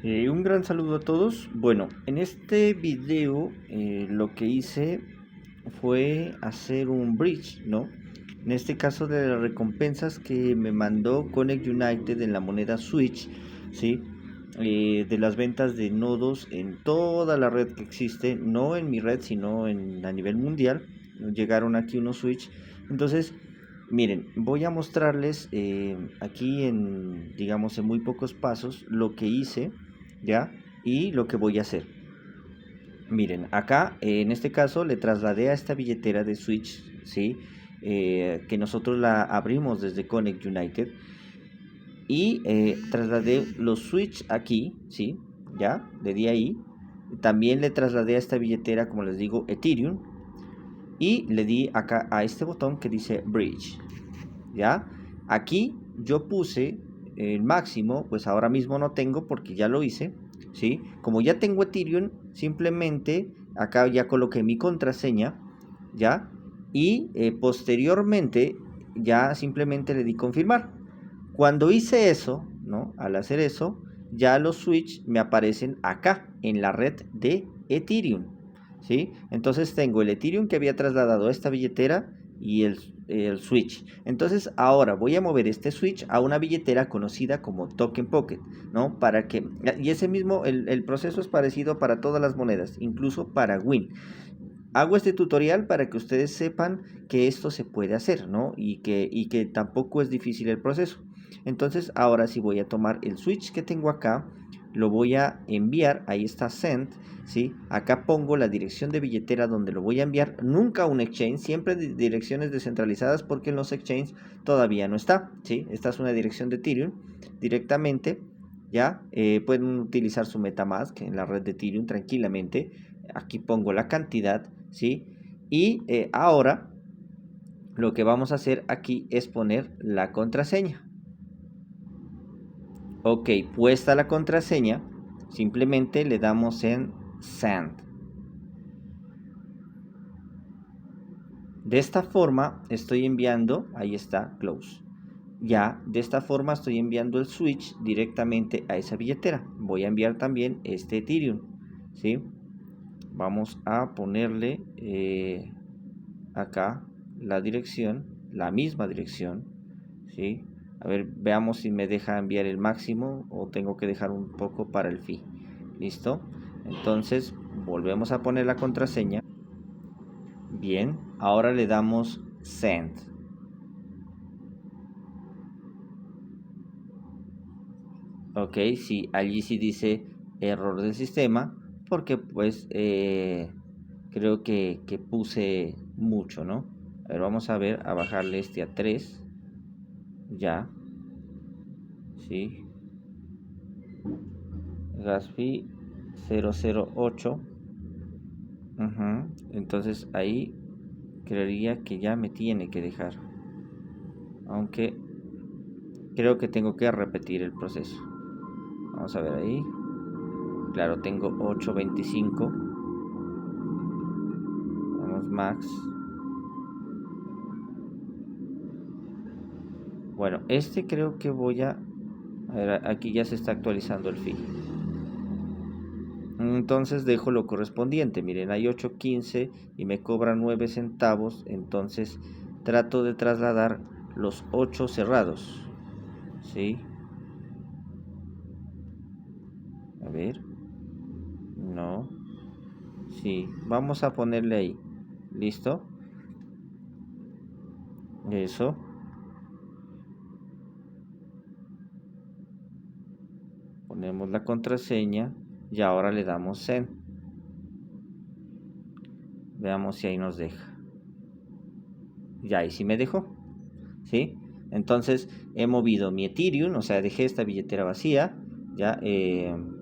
Un gran saludo a todos. Bueno, en este video lo que hice fue hacer un bridge, ¿no? En este caso de las recompensas que me mandó Connect United en la moneda Switch, ¿sí? De las ventas de nodos en toda la red que existe, no en mi red, sino a nivel mundial. Llegaron aquí unos Switch. Entonces, miren, voy a mostrarles aquí digamos, en muy pocos pasos lo que hice, ¿ya? Y lo que voy a hacer. Miren, acá en este caso le trasladé a esta billetera de Switch, ¿sí? Que nosotros la abrimos desde Connect United. Y trasladé los Switch aquí, ¿sí? Ya, le di ahí. También le trasladé a esta billetera, como les digo, Ethereum. Y le di acá a este botón que dice Bridge. ¿Ya? Aquí yo puse el máximo, pues ahora mismo no tengo porque ya lo hice, ¿sí? Como ya tengo Ethereum, simplemente acá ya coloqué mi contraseña, ¿ya? Y posteriormente ya simplemente le di confirmar. Cuando hice eso, ¿no? Al hacer eso, ya los switch me aparecen acá en la red de Ethereum, ¿sí? Entonces tengo el Ethereum que había trasladado a esta billetera y el switch. Entonces ahora voy a mover este switch a una billetera conocida como Token Pocket, ¿no? Y ese mismo, el proceso es parecido para todas las monedas, incluso para Win. Hago este tutorial para que ustedes sepan que esto se puede hacer, ¿no? Y que tampoco es difícil el proceso. Entonces ahora sí voy a tomar el switch que tengo acá, lo voy a enviar, ahí está send, ¿sí? Acá pongo la dirección de billetera donde lo voy a enviar, nunca a un exchange, siempre direcciones descentralizadas porque en los exchanges todavía no está, ¿sí? Esta es una dirección de Ethereum directamente, ¿ya? Pueden utilizar su MetaMask en la red de Ethereum tranquilamente. Aquí pongo la cantidad, ¿sí? Y ahora lo que vamos a hacer aquí es poner la contraseña. Ok, puesta la contraseña, simplemente le damos en Send. De esta forma estoy enviando, ahí está, Close. Ya, de esta forma estoy enviando el switch directamente a esa billetera. Voy a enviar también este Ethereum, ¿sí? Vamos a ponerle acá la dirección, la misma dirección, ¿sí? A ver, veamos si me deja enviar el máximo o tengo que dejar un poco para el fin. ¿Listo? Entonces, volvemos a poner la contraseña. Bien, ahora le damos Send. Ok, sí, allí sí dice error del sistema porque pues creo que puse mucho, ¿no? A ver, vamos a ver, a bajarle este a 3. Ya, sí. Gaspi 008. Entonces ahí creería que ya me tiene que dejar. Aunque creo que tengo que repetir el proceso. Vamos a ver ahí. Claro, tengo 825. Vamos max. Bueno, este creo que voy a ver, aquí ya se está actualizando el feed. Entonces dejo lo correspondiente. Miren, hay 8.15 y me cobran 9 centavos. Entonces trato de trasladar los 8 cerrados. ¿Sí? A ver. No. Sí. Vamos a ponerle ahí. ¿Listo? Eso. Ponemos la contraseña. Y ahora le damos send. Veamos si ahí nos deja. Ya ahí sí me dejó. ¿Sí? Entonces he movido mi Ethereum. O sea, dejé esta billetera vacía. Ya,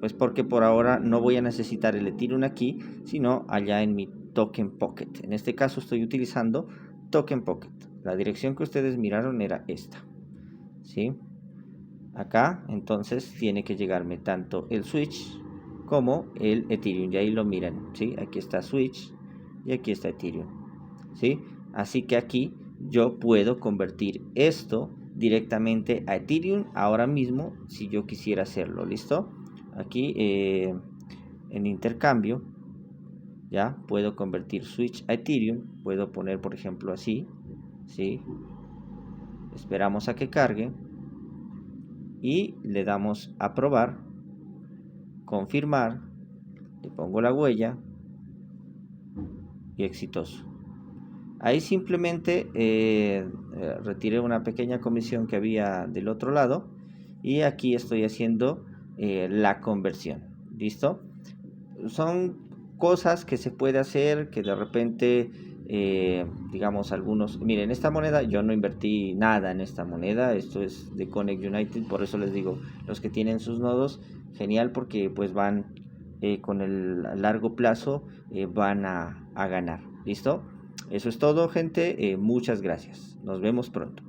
pues porque por ahora no voy a necesitar el Ethereum aquí, sino allá en mi Token Pocket. En este caso estoy utilizando Token Pocket. La dirección que ustedes miraron era esta, ¿sí? Acá entonces tiene que llegarme tanto el switch como el Ethereum, y ahí lo miran, ¿sí? Aquí está switch y aquí está Ethereum, ¿sí? Así que aquí yo puedo convertir esto directamente a Ethereum ahora mismo si yo quisiera hacerlo. ¿Listo? aquí en intercambio, ya puedo convertir switch a Ethereum, puedo poner por ejemplo así, ¿sí? Esperamos a que cargue y le damos a probar, confirmar, le pongo la huella y exitoso. Ahí simplemente retiré una pequeña comisión que había del otro lado y aquí estoy haciendo la conversión. ¿Listo? Son cosas que se puede hacer que de repente, digamos, algunos... Miren, esta moneda yo no invertí nada en esta moneda, esto es de Connect United, por eso les digo, los que tienen sus nodos, genial porque pues van con el largo plazo, van a ganar. ¿Listo? Eso es todo, gente. Muchas gracias. Nos vemos pronto.